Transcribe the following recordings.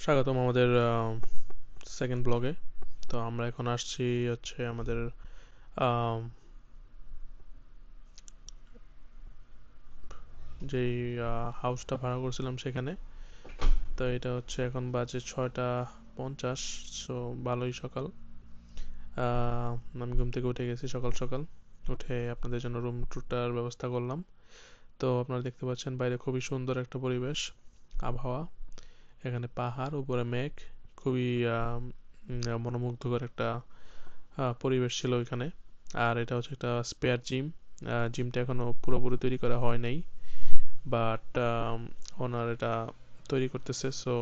স্বাগতম আমাদের সেকেন্ড ব্লগে। তো আমরা এখন আসছি হচ্ছে আমাদের আম, যেই হাউসটা ভাড়া করছিলাম সেখানে। তো এটা হচ্ছে এখন বাজে 6টা 50। সো ভালোই সকাল। আমি ঘুম থেকে উঠে গেছি সকাল সকাল। উঠে আপনাদের জন্য রুম টুরটার ব্যবস্থা করলাম। তো আপনারা দেখতে পাচ্ছেন বাইরে খুবই সুন্দর একটা পরিবেশ, আবহাওয়া। এখানে পাহাড়, উপরে মেঘ। খুবই মনোমুগ্ধকর একটা পরিবেশ ছিল ওইখানে। আর এটা হচ্ছে একটা স্পেয়ার জিম। জিমটা এখনো পুরোপুরি তৈরি করা হয় নাই, বাট ওনার এটা তৈরি করতেছে। সো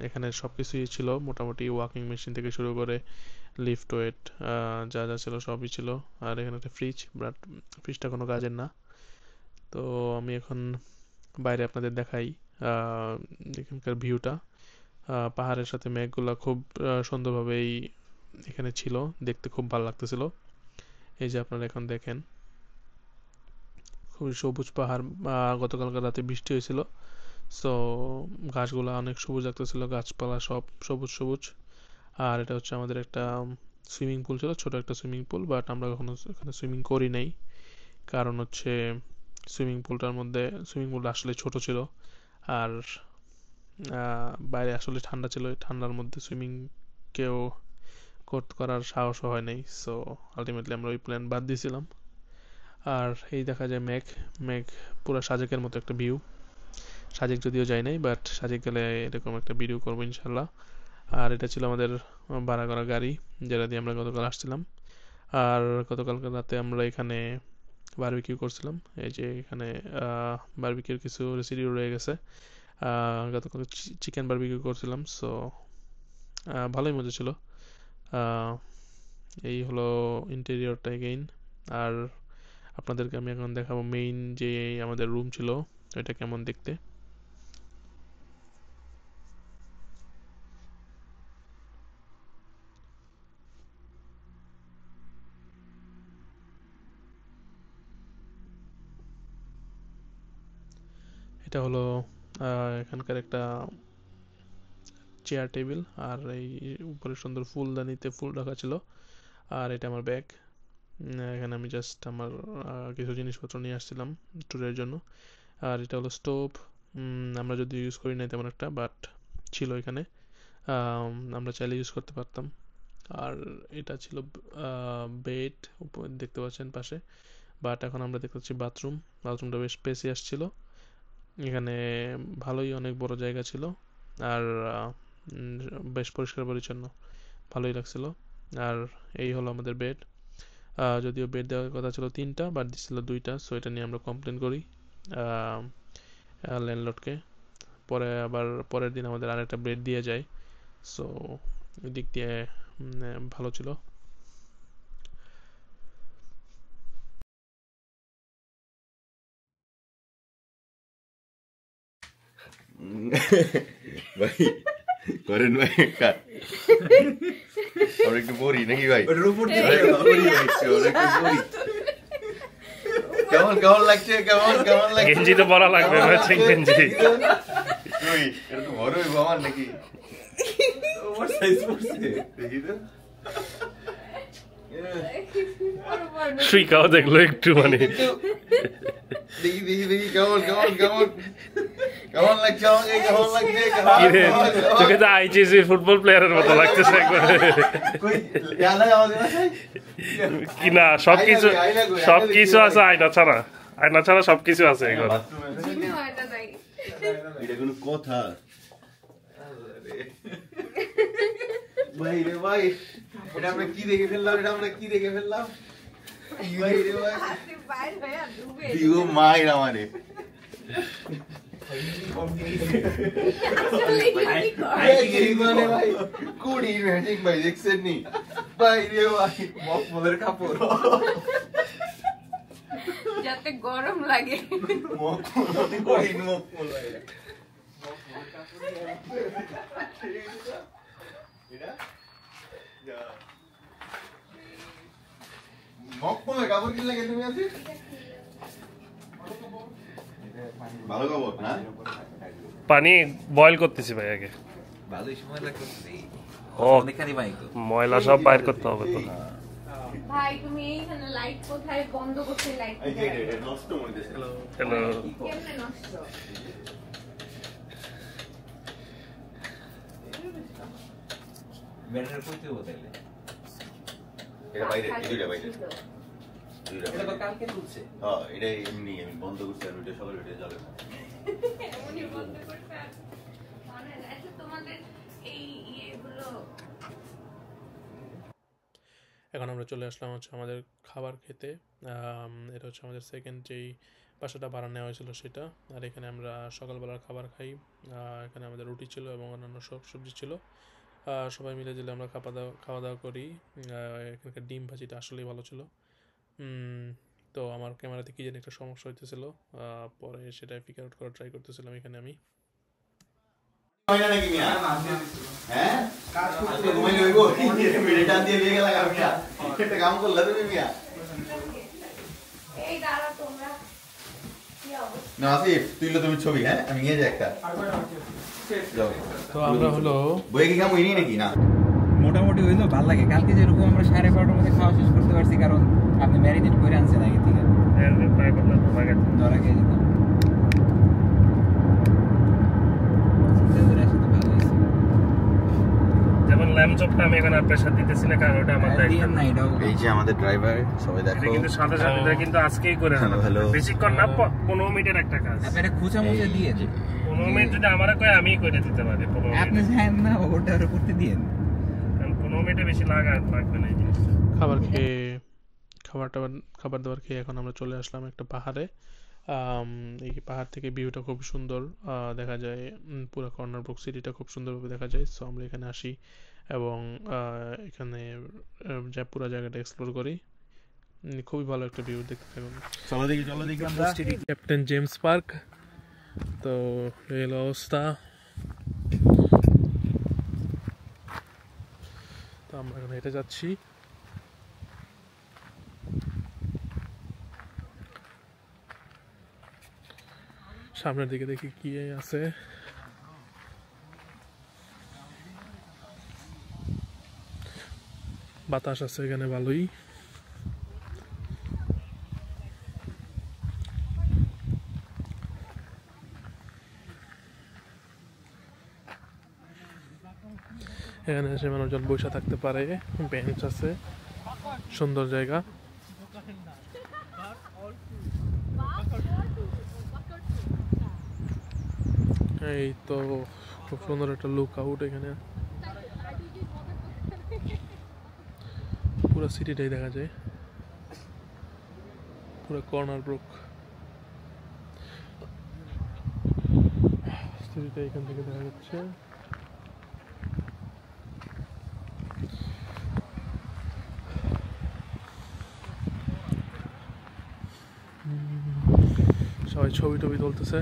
এখানে সব কিছুই ছিল মোটামুটি, ওয়াকিং মেশিন থেকে শুরু করে লিফট ওয়েট, যা যা ছিল সবই ছিল। আর এখানে একটা ফ্রিজ, বাট ফ্রিজটা কোনো কাজের না। তো আমি এখন বাইরে আপনাদের দেখাই আহ, এখানকার ভিউটা। পাহাড়ের সাথে মেঘগুলা খুব সুন্দরভাবেই এখানে ছিল, দেখতে খুব ভালো লাগতেছিল। এই যে আপনারা এখন দেখেন, খুবই সবুজ পাহাড়। গতকালকে রাতে বৃষ্টি হয়েছিল, সো ঘাসগুলো অনেক সবুজ লাগতেছিল, গাছপালা সব সবুজ সবুজ। আর এটা হচ্ছে আমাদের একটা সুইমিং পুল ছিল, ছোট একটা সুইমিং পুল, বাট আমরা কখনো এখানে সুইমিং করি নাই। কারণ হচ্ছে সুইমিং পুলটা আসলে ছোট ছিল। আর বাইরে আসলে ঠান্ডা ছিল, ঠান্ডার মধ্যে সুইমিং কেউ করার সাহসও হয় নাই। সো আলটিমেটলি আমরা ওই প্ল্যান বাদ দিয়েছিলাম। আর এই দেখা যায় মেঘ। মেঘ পুরো সাজেকের মতো একটা ভিউ। সাজেক যদিও যাই নাই, বাট সাজেক গেলে এরকম একটা ভিডিও করবো ইনশাল্লাহ। আর এটা ছিল আমাদের ভাড়া করা গাড়ি, যেটা দিয়ে আমরা গতকাল আসছিলাম। আর গতকালকে রাতে আমরা এখানে বারবিকিউ করছিলাম। এই যে এখানে বারবিকিউর কিছু রেসিপি রয়ে গেছে। গতকাল চিকেন বারবিকিউ করছিলাম। সো ভালোই মজা ছিল। আহ, এই হলো ইন্টেরিয়রটা এগেইন। আর আপনাদেরকে আমি এখন দেখাবো মেইন যে আমাদের রুম ছিল এটা কেমন দেখতে। এটা হলো এখানকার একটা চেয়ার টেবিল। আর এই উপরে সুন্দর ফুলদানিতে ফুল রাখা ছিল। আর এটা আমার ব্যাগ। এখানে আমি জাস্ট আমার কিছু জিনিসপত্র নিয়ে আসছিলাম ট্যুরের জন্য। আর এটা হলো স্টোভ। আমরা যদি ইউজ করি নাই তেমন একটা, বাট ছিল এখানে। আমরা চাইলে ইউজ করতে পারতাম। আর এটা ছিল বেড, উপর দেখতে পাচ্ছেন পাশে। বাট এখন আমরা দেখতে পাচ্ছি বাথরুম। বাথরুমটা বেশ স্পেসিয়াস ছিল এখানে, ভালোই অনেক বড় জায়গা ছিল। আর আহ, উম, বেশ পরিষ্কার পরিচ্ছন্ন, ভালোই লাগছিল। আর এই হলো আমাদের বেড। যদিও বেড দেওয়ার কথা ছিল 3টা, বাট দিছিল 2টা। সো এটা নিয়ে আমরা কমপ্লেন করি ল্যান্ডলর্ডকে। পরে আবার পরের দিন আমাদের আরেকটা বেড দিয়ে যায়। সো এদিক দিয়ে ভালো ছিল। ভাই করেন ভাই আমরা একটু পড়ি নাকি ভাই? কেমন কেমন লাগছে? কেমন কেমন লাগছে? গেঞ্জি তো পরা লাগবে, ম্যাচিং গেঞ্জি। তুই এটা তো বড় হইব আমার নাকি? ওভার সাইজ পড়ছে দেখি তো। সুইকাও দেখলো একটু, মানে দেখি দেখি দেখি কেমন কেমন কেমন কেমন লাগছে আমাকে? কেমন লাগছে? তোকে তো আইসিসি ফুটবল প্লেয়ারের মতো লাগতেছে একবারে। কি না, সবকিছু সবকিছু আছে, আয়না ছাড়া। আয়না ছাড়া সবকিছু আছে এখন। এটা কোনো কথা? ভাই রে ভাই, এটা আমরা কি দেখে ফেললাম? এটা আমরা কি দেখে ফেললাম? ভাই রে ভাই, দিও মাইর আমারে। ভাই কুড়ি ম্যাজিক ভাই দেখছেন নি? ভাই রে ভাই, মকমলের কাপড় যাতে গরম লাগে। মকমল কই মকমল ভাই মকমলের কাপড় কিনলে কেন তুমি? আছি ভালো খবর না? পানি বয়েল করতেছি ভাই আগে। ভালোই সময় লাগতেছে ও অনেকখানি বাইক ময়লা সব বাইর করতে হবে তো। ভাই তুমি এইখানে লাইট কোথায় বন্ধ করতে লাইট নষ্ট মনে দিছে হ্যালো কেমনে নষ্ট ব্যাটারি কইতে হবে তাইলে এটা বাইরে দুইটা বাইরে এটা তো কালকে তুলছে হ্যাঁ এটা এমনি আমি বন্ধ করছি আর ওইটা সকালে উঠে যাবে উনি বন্ধ করতে মানে আচ্ছা তোমাদের এই ইয়েগুলো এখন আমরা চলে আসলাম হচ্ছে আমাদের খাবার খেতে। এটা হচ্ছে আমাদের সেকেন্ড যেই বাসাটা ভাড়া নেওয়া হয়েছিল সেটা। আর এখানে আমরা সকালবেলার খাবার খাই। এখানে আমাদের রুটি ছিল এবং অন্যান্য সব সবজি ছিল। সবাই মিলে দিলে আমরা খাওয়া দাওয়া করি। এখানকার ডিম ভাজিটা আসলেই ভালো ছিল। তো আমার ক্যামেরাতে কী জানি একটা সমস্যা হইতেছিল, পরে সেটা ফিগার আউট করার ট্রাই করতেছিলাম এখানে আমি। নাকি মিয়া হ্যাঁ কাজ করতে ঘুমাইলে হইবো মিনিটা দিয়ে দিয়ে গেলা মিয়া একটা কাম করলা তুমি মিয়া এই দাঁড়া তোমরা কি অবস্থা না আসিফ তুইলো তুমি ছবি হ্যাঁ আমি নিয়ে যাই একটা যাও তো আমরা হলো বই কি কাম হইনি নাকি না মোটামুটি হইলো ভালো লাগে। কালকে যেরকম আমরা 12:30টার মধ্যে খাওয়া শেষ করতে পারছি কারণ আপনি ম্যারিনেট করে আনছেন আগে থেকে, ট্রাই করলাম ধরা খেয়ে যেতাম। যেমন ল্যাম্প চপটা আমি এখন আর প্রেসার দিতেছি না কারণ ওটা আমার দায়িত্ব না। এই যে আমাদের ড্রাইভার সবাই দেখো এটা কিন্তু সাথে সাথে এটা কিন্তু আজকেই করে হ্যালো, হ্যালো। বেশিক্ষণ না 15 মিনিটের একটা কাজ। আপনারা খুঁচা মুচা দিয়ে 15 মিনিট যদি আমারে কয় আমিই করে দিতে পারি 15 আপনি মিনিট। চান না ওটা ওটা করতে দিয়েন। কারণ 15 মিনিটে বেশি লাগবে না এই জিনিসটা। খাবার দাবার খেয়ে এখন আমরা চলে আসলাম একটা পাহাড়ে। এই পাহাড় থেকে ভিউটা খুব সুন্দর দেখা যায়। পুরো কর্নার ব্রুক সিটিটা খুব সুন্দরভাবে দেখা যায়। সো আমরা এখানে আসি এবং এখানে যা পুরো জায়গাটা এক্সপ্লোর করি। খুবই ভালো একটা ভিউ দেখতে থাকুন। চলো দেখি আমরা ক্যাপ্টেন জেমস পার্ক। তো এই হলো অবস্থা। তো আমরা এখন হেঁটে যাচ্ছি। সামনের দিকে দেখি কি আছে। বাতাস আছে এখানে ভালোই। এখানে এসে মানুষজন বসে থাকতে পারে, বেঞ্চ আছে, সুন্দর জায়গা। এই তো খুব সুন্দর একটা লুক আউট এখানে, পুরো সিটিটাই দেখা যায়, পুরো কর্নার ব্রুক সিটিটা এখান থেকে দেখা যাচ্ছে। সবাই ছবি টবি তুলতেছে।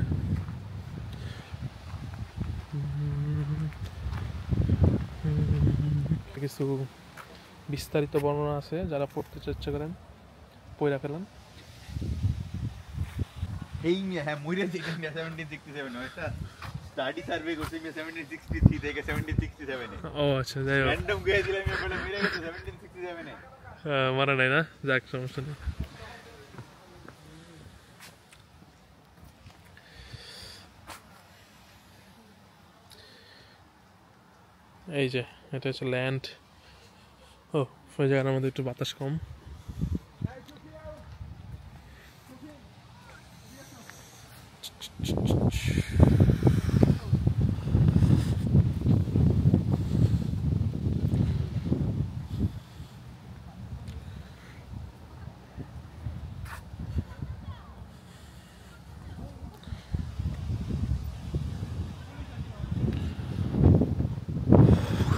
কিছু বিস্তারিত বর্ণনা আছে, যারা পড়তে চেষ্টা করেন পড়া ফেলেন। এই মিয়া হ্যাঁ মইরা দেখি 1767 এটা স্টাডি সার্ভে করছে মিয়া 1763 থেকে 1767 এ। ও আচ্ছা, যাই হোক, র‍্যান্ডম গিয়েছিলাম মিয়া বলে মেরে গেছে 1767 এ। মারা নাই না, যাক সমস্যা নেই। এই যে এটা হচ্ছে ল্যান্ড। ও ওই জায়গার মধ্যে একটু বাতাস কম।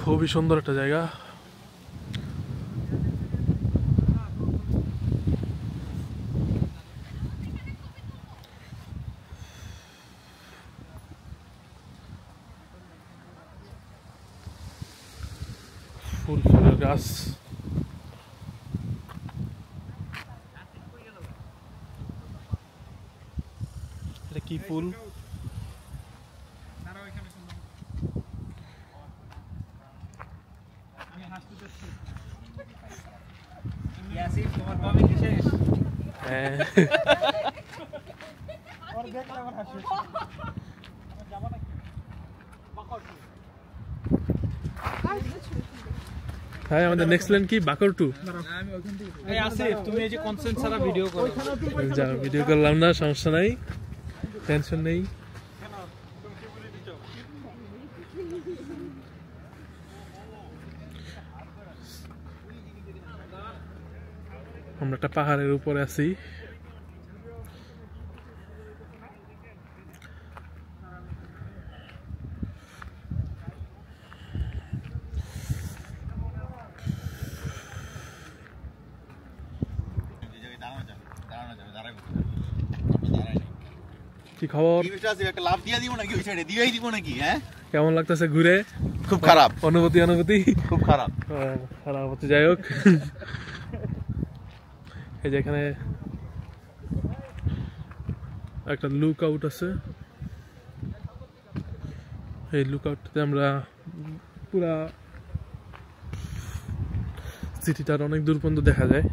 খুবই সুন্দর একটা জায়গা। ফুল ফুলের গাছ। এটা কি ফুল? হ্যাঁ হ্যাঁ আমাদের নেক্সট প্ল্যান কি বাকর 2 এই আসিফ তুমি এই যে কনসেন্ট ছাড়া ভিডিও করো যা ভিডিও করলাম না সমস্যা নাই টেনশন নেই আমরা একটা পাহাড়ের উপরে আছি কি খবর একটা লাভ দিয়ে দিব নাকি ওই সাইডে দিয়েই দিব নাকি হ্যাঁ কেমন লাগতেছে ঘুরে খুব খারাপ অনুভূতি খুব খারাপ খারাপ হতে যাই হোক এই যে এখানে একটা লুক আউট আছে এই লুক আউটটাতে আমরা পুরা সিটিটার অনেক দূর পর্যন্ত দেখা যায়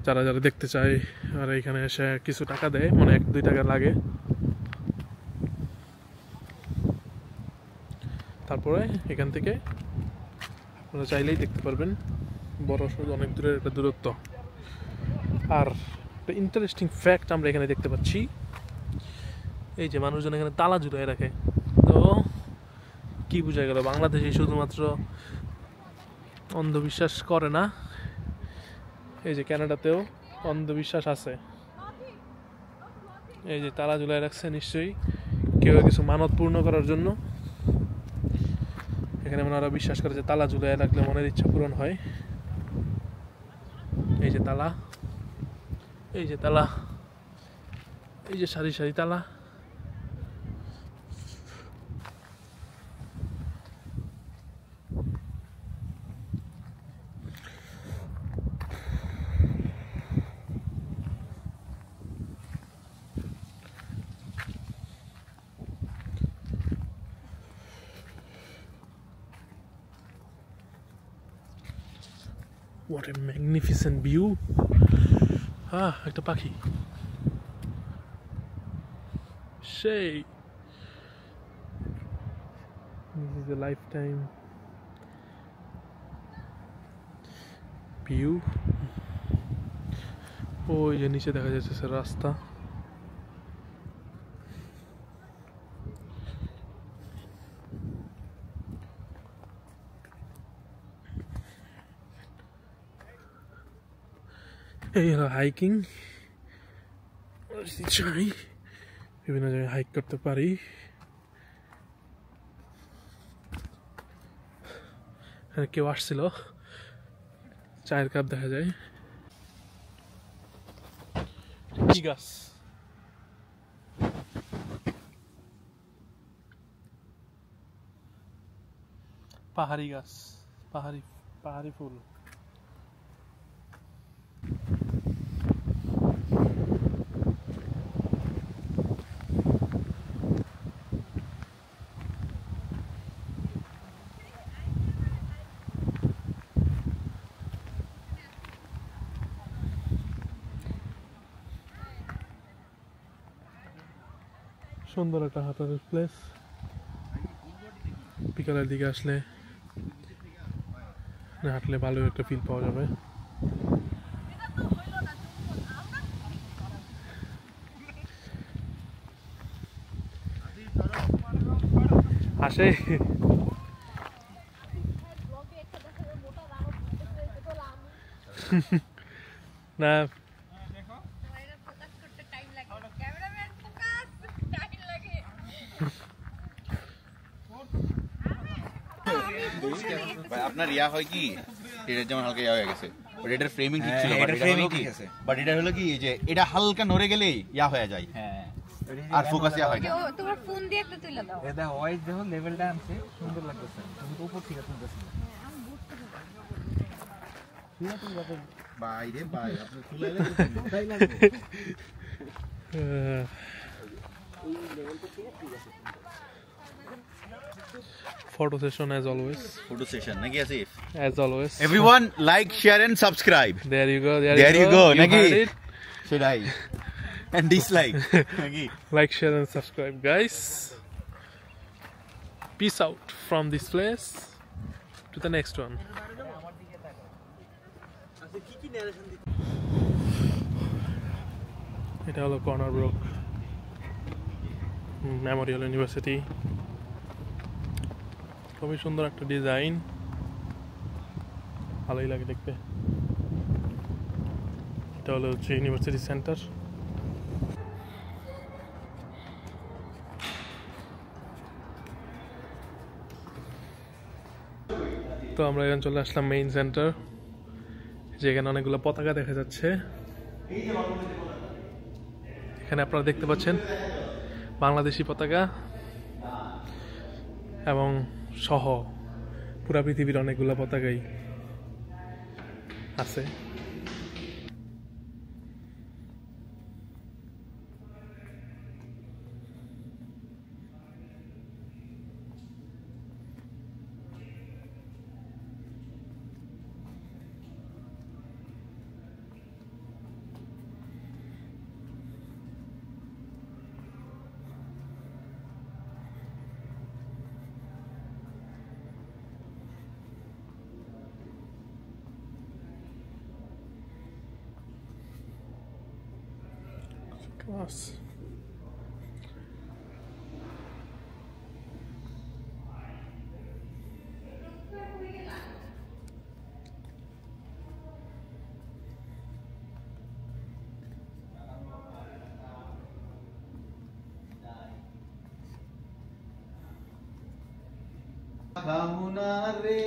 যারা যারা দেখতে চায় আর এখানে এসে কিছু টাকা দেয় মানে 1-2 টাকা লাগে তারপরে এখান থেকে আপনারা চাইলেই দেখতে পারবেন বড় সড়ো অনেক দূরের একটা দূরত্ব আর একটা ইন্টারেস্টিং ফ্যাক্ট আমরা এখানে দেখতে পাচ্ছি এই যে মানুষজন এখানে তালা ঝুলায় রাখে তো কি বোঝা গেল বাংলাদেশে শুধুমাত্র অন্ধবিশ্বাস করে না এই যে কানাডাতেও অন্ধবিশ্বাস আছে এই যে তালা ঝুলায় রাখছে নিশ্চয়ই কেউ কিছু মানত পূর্ণ করার জন্য এখানে ওনারা বিশ্বাস করে যে তালা ঝুলায় রাখলে মনের ইচ্ছা পূরণ হয় এই যে তালা এই যে তালা এই যে সারি সারি তালা What a magnificent view! Ah, একটা পাখি সেই This is a lifetime view. ওই যে নিচে দেখা যাচ্ছে রাস্তা এই হলো হাইকিং চাই বিভিন্ন জায়গায় হাইক করতে পারি কেউ আসছিল চায়ের কাপ দেখা যায় কি গাছ পাহাড়ি গাছ পাহাড়ি ফুল সুন্দর একটা হাঁটার প্লেস বিকালের দিকে আসলে হাঁটলে ভালো একটা ফিল পাওয়া যাবে আসে না ভাই আপনার ইয়া হয় কি এটা যেমন হালকা ইয়া হয়ে গেছে বাট এটার ফ্রেমিং ঠিক ছিল বাট এটা হলো কি যে এটা হালকা নড়ে গেলেই ইয়া হয়ে যায় হ্যাঁ আর ফোকাস ইয়া হয় না তোমার ফোন দিয়ে একটা তুলে দাও এটা ওয়াইজ দেখো লেভেলটা আছে সুন্দর লাগতেছে তুমি তো উপর থেকে তুলতেছ বাইরে ভাই আপনি খুলাইলে photo session as always photo session নাকি Asif as always. Everyone like, share and subscribe. There you go. There you go. You heard it. Should I? And dislike. Naki. Like, share and subscribe, guys. Peace out from this place to the next one. এটা হলো corner Brooke Memorial university. খুবই সুন্দর একটা design, ভালোই লাগে দেখতে। এটা হলো হচ্ছে ইউনিভার্সিটি সেন্টার। তো আমরা এখন চলে আসলাম মেইন সেন্টার, যেখানে অনেকগুলো পতাকা দেখা যাচ্ছে। এখানে আপনারা দেখতে পাচ্ছেন বাংলাদেশি পতাকা এবং সহ পুরা পৃথিবীর অনেকগুলো পতাকাই আছে। Class. কামনা রে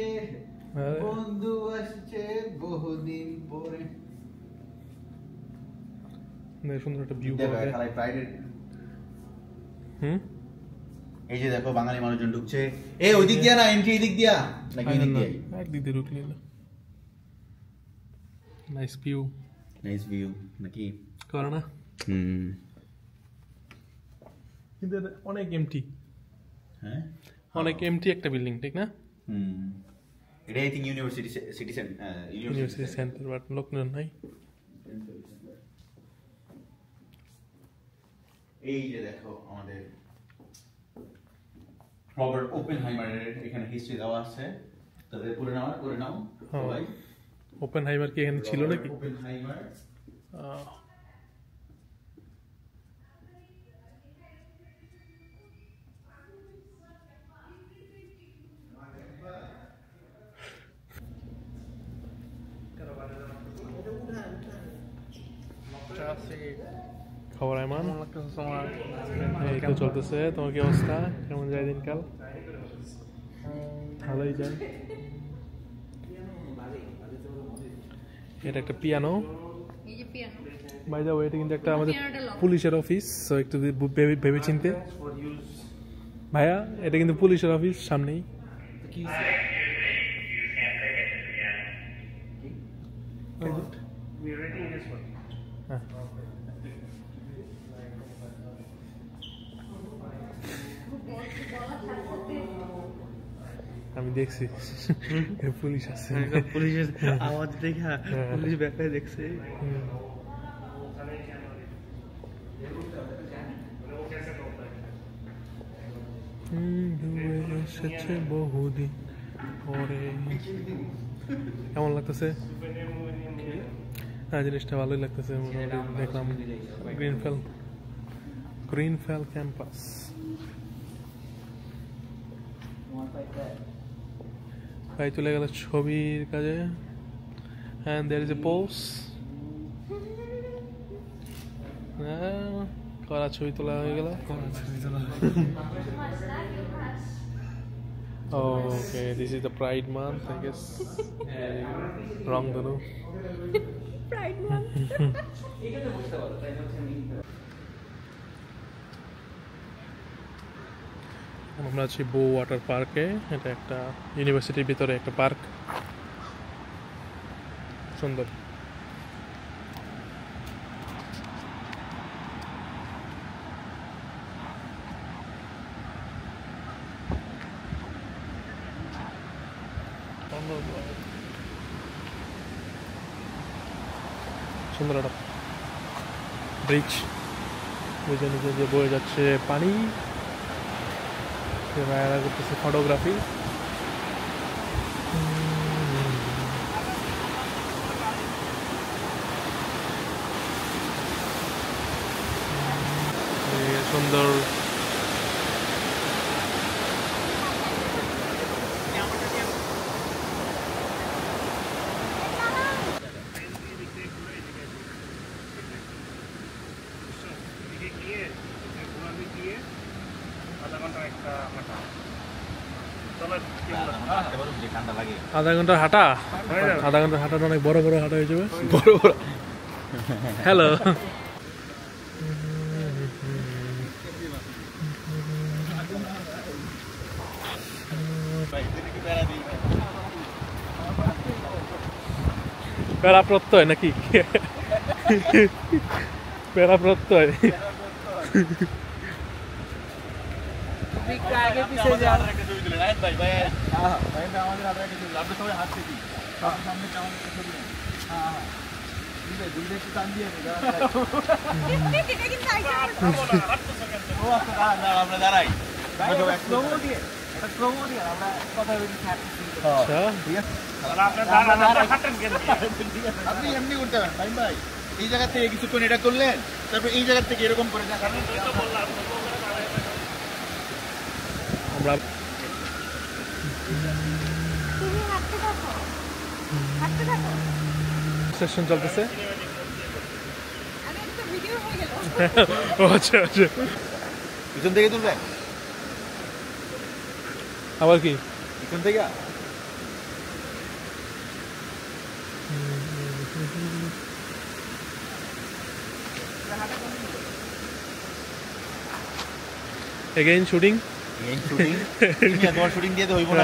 বন্ধু আসছে বহুদিন পরে। সুন্দর একটা ভিউ এই যে দেখো বাঙালি মানুষজন ঢুকছে। এ ওই দিক দিয়া না, এন্ট্রি এই দিক দিয়া নাকি ওই দিক দিয়া? একদিক দিয়ে ঢুকলি না। নাইস ভিউ নাকি করে না? কিন্তু এটা অনেক এমটি। হ্যাঁ, অনেক এমটি একটা বিল্ডিং, ঠিক না? এটা I thing university university centre, but লোকজন নাই। এই যে দেখো আমাদের রবার্ট ওপেনহাইমারের এখানে হিস্ট্রি দেওয়া আছে, তাদের করে নাও সবাই। ওপেনহাইমার কি এখানে ছিল নাকি? ওপেনহাইমার খবর আইমান, এই তো চলতেছে। তোমার কি অবস্থা? কেমন যায় দিনকাল? ভালোই যায়। এটা একটা পিয়ানো। বাই দ্য ওয়ে, এটা কিন্তু একটা আমাদের পুলিশের অফিস, সো একটু ভেবে চিনতে। ভাইয়া, এটা কিন্তু পুলিশের অফিস সামনেই। আমি দেখছি পুলিশ আছে, পুলিশের আওয়াজ দেখা পুলিশ ব্যাপারে দেখছে। এসেছে বহুদিন পরে। কেমন লাগতেছে? হ্যাঁ, জিনিসটা ভালোই লাগতেছে। মোটামুটি দেখলাম গ্রিনফেল ক্যাম্পাস। ভাই চলে গেল ছবির কাজে। and there is a pose. করা ছবি তোলা হয়ে গেল। Okay, this is the Pride month, I guess. Wrong ধনু। Pride month. আমরা আছি বো ওয়াটার পার্কে। এটা একটা ইউনিভার্সিটির ভিতরে একটা পার্ক, সুন্দর। সুন্দর একটা ব্রিজ, নিজে নিজে যে বয়ে যাচ্ছে পানি, ভাইয়ারা করতেছে ফটোগ্রাফি। সুন্দর আধা ঘন্টার হাঁটা, আধা ঘন্টার হাঁটাটা অনেক বড় বড় হাঁটা হয়ে যাবে, বড় বড়। হ্যালো, প্যারা প্রত্যয় নাকি? প্যারা প্রত্যয়। আপনি এমনি করতে পারেন ভাই ভাই, এই জায়গা থেকে কিছুক্ষণ এটা করলেন, তারপর এই জায়গা থেকে এরকম করে আমরা সেশন চলতেছে। আচ্ছা আচ্ছা, পিছন থেকে তুলবেন আবার কি পিছন থেকে? এগেইন শুটিং, শুটিং দিয়ে তো হইব না,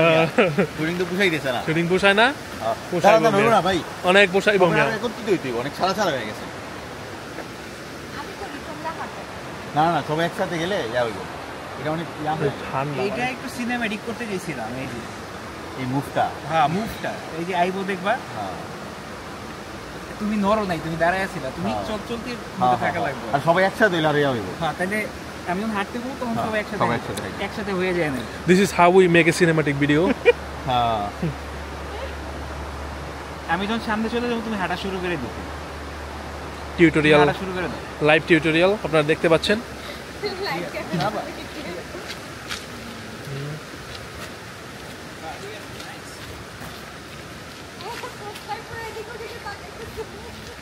শুটিং তো পুষাই দিছে না, শুটিং পোষায় না, না ভাই, অনেক পোষাইব, অনেক ছাড়া ছাড়া হয়ে গেছে। না না, সবাই একসাথে গেলে যা হইব, এটা অনেক ঠান্ডা। এইটা একটু সিনেম্যাটিক করতে গেছিলাম, এই যে এই মুভটা, হ্যাঁ মুভটা, এই যে আইবো দেখবা, তুমি নরো নাই, তুমি দাঁড়ায় আছিলা, তুমি চলতে থাকা লাগবে, আর সবাই একসাথে হইলে আর ইয়া হইব। হ্যাঁ, তাহলে আমি যখন হাঁটতে যাবো তখন সবাই একসাথে হয়ে যায় না। This is how we make a cinematic video. হ্যাঁ, আমি যখন সামনে চলে যাবো তুমি হাঁটা শুরু করে দিতে, টিউটোরিয়াল, হাঁটা শুরু করে দাও, লাইভ টিউটোরিয়াল আপনারা দেখতে পাচ্ছেন।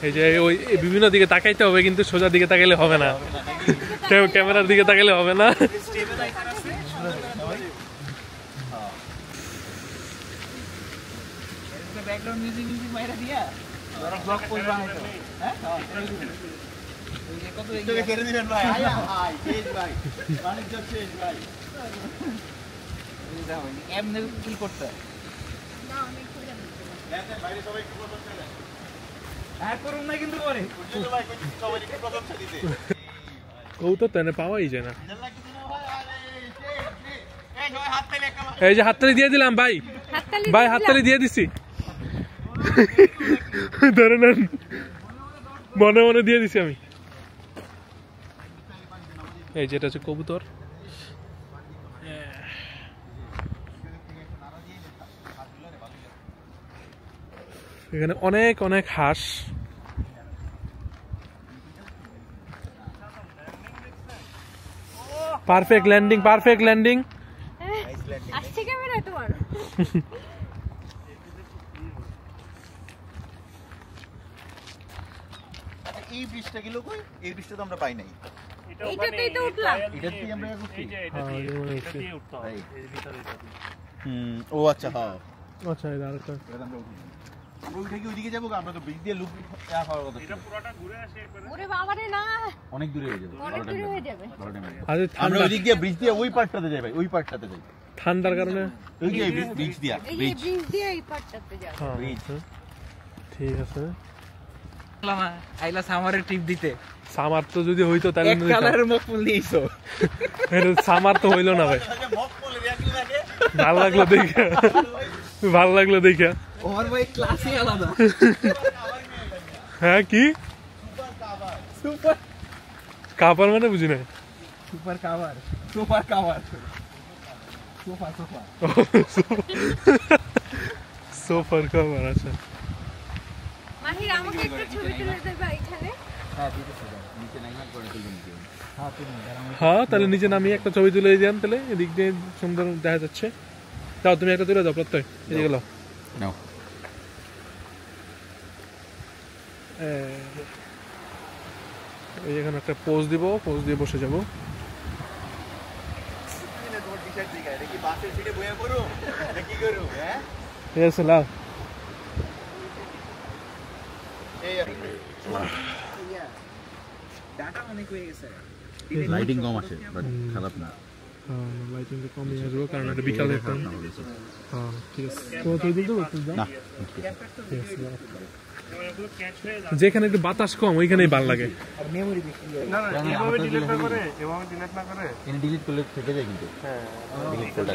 এই যে ওই বিভিন্ন দিকে তাকাইতে হবে, কিন্তু সোজা দিকে তাকাইলে হবে না, ক্যামেরার দিকে তাকাইলে হবে না। ব্যাকগ্রাউন্ড মিউজিক মাইরা দিয়া ধরো ব্লগ কই বানাইতো, হ্যাঁ এই যে কত তোকে কেড়ে দিবেন ভাই, আয়া ভাই শেষ ভাই, বাণিজ্য শেষ ভাই, এই দাও এমনি কি করতে না আমি খুঁজে দেখেন বাইরে সবাই কি করতে চায়, আর করুন না কিন্তু পরে বুঝছো ভাই, সবাই কি প্রশংসা দিতে, কৌতুক তো পাওয়াই যায় না। জানলা কিছু না ভাই, আরে এই সবাই হাত তালি একটা, এই যে হাততালি দিয়ে দিলাম ভাই, ভাই হাততালি দিয়ে দিছি, ধরে নেন, মনে মনে দিয়ে দিছি আমি। এই যেটা হচ্ছে কবুতর, এখানে অনেক অনেক হাঁস, পারফেক্ট ল্যান্ডিং, পারফেক্ট ল্যান্ডিং। আসছে ক্যামেরা তোমার। এই বৃষ্টিটা গেল কই, এই বৃষ্টি তো আমরা পাই নাই, এইটাতেই তো উঠলাম, এটাতেই আমরা করছি। হুম, ও আচ্ছা, হ্যাঁ আচ্ছা, এটা আরেকটা আমরা উঠে কি ওইদিকে যাবো, আমরা তো ব্রিজ দিয়ে লুপ খাওয়ার কথা, এটা পুরোটা ঘুরে আসে একবারে, ওরে বাবারে না, অনেক দূরে হয়ে যাবে, অনেক দূরে হয়ে যাবে। আরে আমরা ওইদিক দিয়ে ব্রিজ দিয়ে ওই পার্টটাতে যাই ভাই, ওই পার্টটাতে যাই, ঠান্ডার কারণে। ওই যে ব্রিজ দিয়া, এই যে ব্রিজ ব্রিজ দিয়ে এই পাটটাতে যাও। হ্যাঁ, ঠিক আছে। আইলা সামারের ট্রিপ দিতে, সামার তো যদি হইতো তাহলে এক কালারের মুখ ফুল নিয়েছো, সামার তো হইলো না ভাই, মক বলে রিয়াক্ট লাগে, ভালো লাগলো দেখে। ভালো লাগলো দেখা। ওর ভাই ক্লাসই আলাদা। হ্যাঁ কি সুপার কাপার মানে বুঝি না। Super cover, super cover, sofa sofa. সোফার কভার আছে। মাহির আমাকে একটা ছবি তুলে দেবে এখানে। হ্যাঁ ঠিক আছে, নিচে নাইমা করে তুলবেন কি? হ্যাঁ তুমি হ্যাঁ তাহলে নিচে নামিয়ে একটা ছবি তুলে দেন, তাহলে এদিক দিয়ে সুন্দর দেখা যাচ্ছে। তাও তুমি একটা তুলে দাও প্রত্যয়, এই গেল নাও। এই এখানে একটা পোজ দিব, পোজ দিয়ে বসে যাব। ঠিক আছে লাও। ডাটা অনেক হয়ে গেছে। লাইটিং কম আছে বাট খারাপ না। হ্যাঁ লাইটিং তো কমই আসবে কারণ এটা বিকালের টাইম। হ্যাঁ ঠিক আছে, তো তুই দিতে পারছিস না? না ঠিক আছে দাও। যেখানে একটু বাতাস কম ওইখানেই ভালো লাগে। আর মেমোরি বেশি। না না এভাবে ডিলিট না করে, এভাবে ডিলিট না করে। এনে ডিলিট করলে থেকে যায় কিন্তু। হ্যাঁ ডিলিট করলে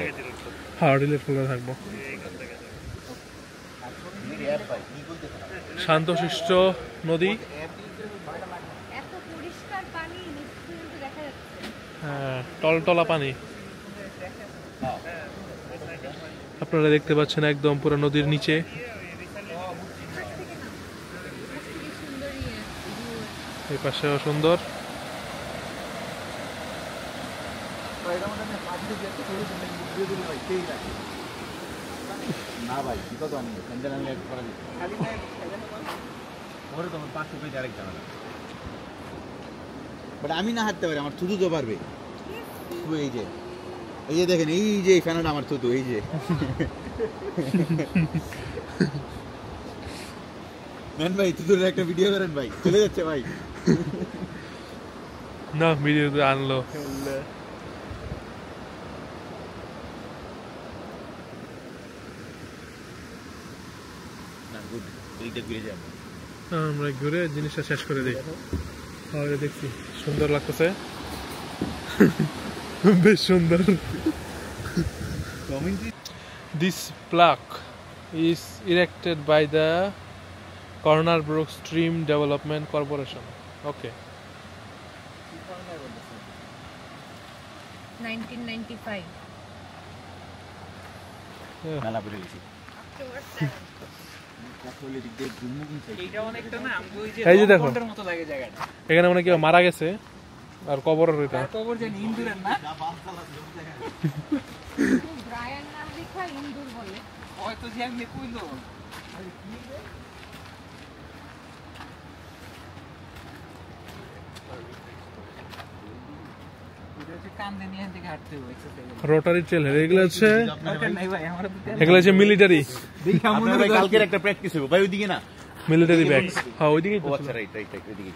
হ্যাঁ ডিলিট করে থাকবো। শান্তশিষ্ট নদী, এত পরিষ্কার পানি নিচ পর্যন্ত দেখা যাচ্ছে। হ্যাঁ টলটলা পানি। আপনারা দেখতে পাচ্ছেন একদম পুরো নদীর নিচে। এই পাশেও সুন্দর। না ভাই কি কত আনি স্যান্ডেল আনলে এক করা দিই ওরে তোমার 500 টাকা ডাইরেক্ট জানা না বাট আমি না হাঁটতে পারি, আমার থুতু তো পারবে। এই যে দেখেন, এই যে ফ্যানটা আমার থুতু, এই যে ম্যান ভাই থুতুর একটা ভিডিও করেন ভাই, চলে যাচ্ছে ভাই। না ভিডিওতে আনলো। না গুড, এইটা ফিরে যাবো। আমরা ঘুরে জিনিসটা শেষ করে দিই। তাহলে দেখছি সুন্দর লাগতেছে, বেশ সুন্দর। This plaque is erected by the Corner Brook Stream Development Corporation. Okay. 1995 মেলা পড়ে গেছি। October 7 এইটা অনেকটা না আমগো ওই যে এই যে দেখো। রংপুরের মতো লাগে জায়গাটা। এখানে মনে কেউ মারা গেছে আর কবরের এটা। আর কবর জানি ইন্দুরের না? ব্রায়ান নাম লেখা ইন্দুর বলে। হয়তো যে আমি কইলো। এটা হচ্ছে কান্দে নিয়ে থেকে হাঁটতে হবে এক্সারসাইজ। রোটারি ট্রেল এগুলো হচ্ছে, দরকার নাই ভাই আমার এগুলো হচ্ছে মিলিটারি আপনার ভাই কালকের একটা প্র্যাকটিস হবে ভাই, ওইদিকে না। Military bags. হ্যাঁ ওইদিকেই তো ও ছিল। আচ্ছা রাইট রাইট রাইট ওইদিকে।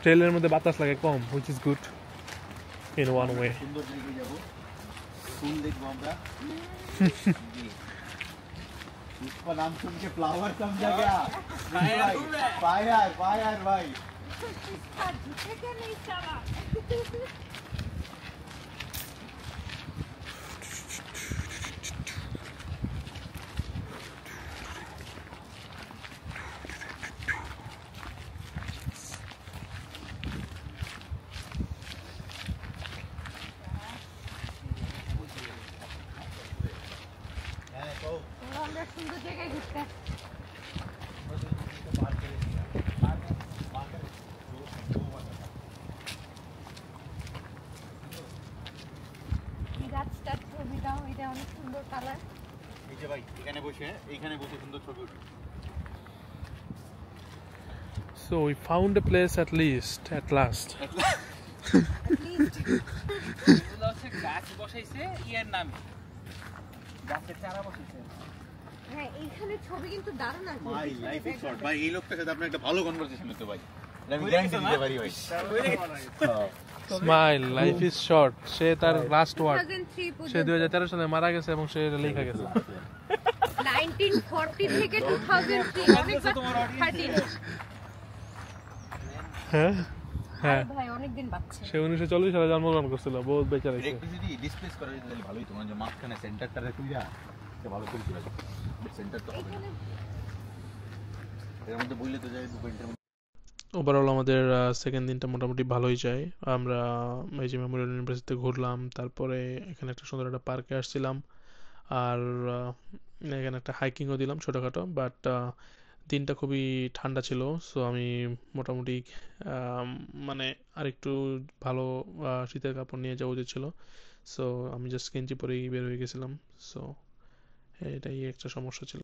ট্রেলের মধ্যে বাতাস লাগে কম, which is good in one way. সুন্দর দিকে যাবো, ফুল দেখবো আমরা। इसका नाम सुन के फ्लावर समझा क्या? फायर फायर भाई। আর ঝুঁকে কে নেই চালা। আমরা সুন্দর জায়গায় ঘুরতে আসছি। এই গাছটার ছবি দাও, এটা অনেক সুন্দর কালার। এই যে ভাই এইখানে বসে সুন্দর ছবি উঠবে। So we found a place at last. এগুলো হচ্ছে গাছ বসাইছে ইয়ার নামে। গাছের চারা বসাইছে। হ্যাঁ এইখানে ছবি কিন্তু দারুণ আসবে। ভাই লাইফ ইজ শর্ট ভাই, এই লোকটার সাথে আপনার একটা ভালো কনভারসেশন হতো ভাই, আমি গ্যারান্টি দিতে পারি ভাই। Smile, life is short. সে তার লাস্ট ওয়ার্ড, 2003 সে 2013 সালে মারা গেছে এবং সে এটা লেখা গেছে। 1940 থেকে 2003 অনেকবার 13। হ্যাঁ হ্যাঁ ভাই অনেকদিন বাচ্চা। সে 1940 সালে জন্মগ্রহণ করছিল, বহুত বেচার এটা হয়েছে। একটু যদি ডিসপ্লেস করা যেত তাহলে ভালোই, তোমার যে মাঝখানে সেন্টারটা তুইরা এটা ভালো করে ছিল, সেন্টার তো হবে না, এর মধ্যে বইলে তো যায় 2 পয়েন্টের মধ্যে। ওভারঅল আমাদের সেকেন্ড দিনটা মোটামুটি ভালোই যায়। আমরা এই যে মেমোরিয়াল ইউনিভার্সিটিতে ঘুরলাম, তারপরে এখানে একটা সুন্দর একটা পার্কে আসছিলাম, আর এখানে একটা হাইকিংও দিলাম ছোটোখাটো। বাট দিনটা খুবই ঠান্ডা ছিল, সো আমি মোটামুটি আম, মানে আরেকটু ভালো শীতের কাপড় নিয়ে যাওয়া উচিত ছিল। সো আমি জাস্ট গেঞ্জি পরেই বের হয়ে গেছিলাম। সো এটাই একটা সমস্যা ছিল।